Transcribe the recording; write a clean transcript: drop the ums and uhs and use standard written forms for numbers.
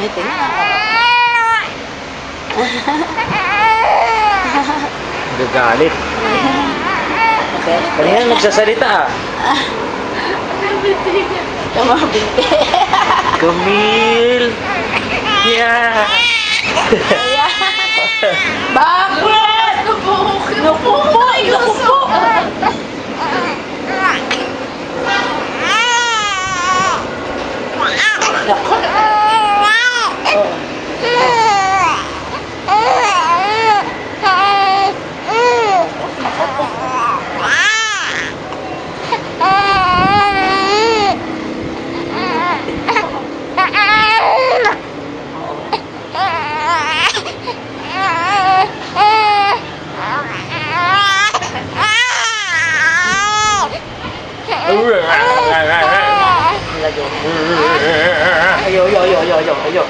Tingnan. Gagalit. Okay. Kanina nagsasalita ah. Tumabinti. Camille! Yeah! Bakit? Naku po! Naku po! Naku. Ayo, ayo, ayo, ayo, ayo, ayo.